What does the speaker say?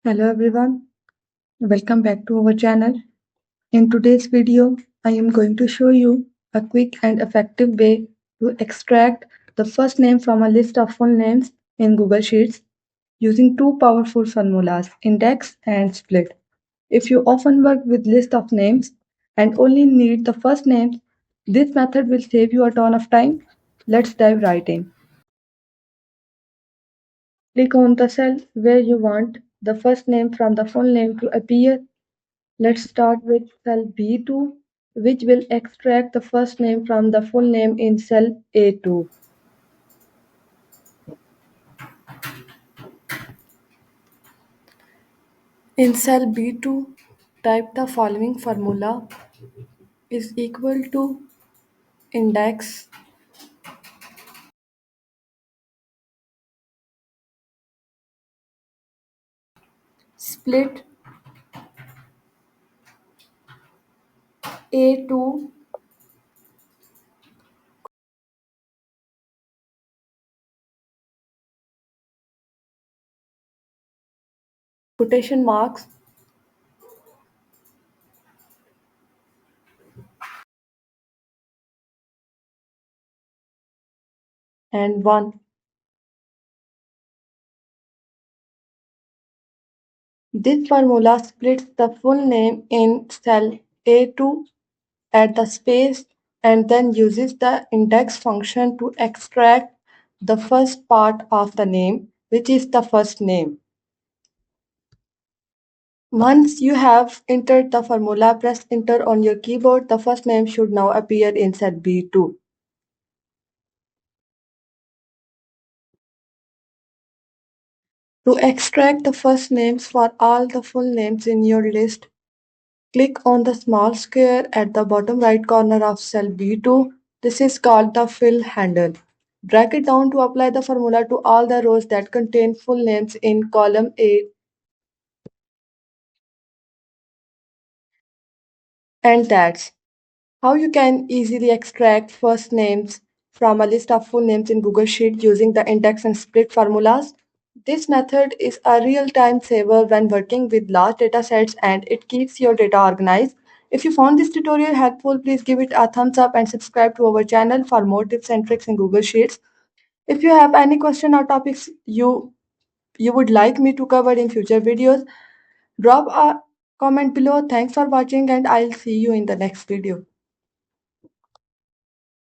Hello everyone, welcome back to our channel. In today's video, I am going to show you a quick and effective way to extract the first name from a list of full names in Google Sheets using two powerful formulas, index and split. If you often work with list of names and only need the first names, this method will save you a ton of time. Let's dive right in. Click on the cell where you want the first name from the full name to appear. Let's start with cell B2, which will extract the first name from the full name in cell A2. In cell B2, type the following formula is equal to index split A2 quotation marks and 1. This formula splits the full name in cell A2 at the space and then uses the index function to extract the first part of the name, which is the first name. Once you have entered the formula, press enter on your keyboard. The first name should now appear in cell B2. To extract the first names for all the full names in your list, click on the small square at the bottom right corner of cell B2. This is called the fill handle. Drag it down to apply the formula to all the rows that contain full names in column A, and that's how you can easily extract first names from a list of full names in Google Sheet using the index and split formulas. This method is a real time saver when working with large data sets and it keeps your data organized. If you found this tutorial helpful, please give it a thumbs up and subscribe to our channel for more tips and tricks in Google Sheets. If you have any question or topics you would like me to cover in future videos, drop a comment below. Thanks for watching and I'll see you in the next video.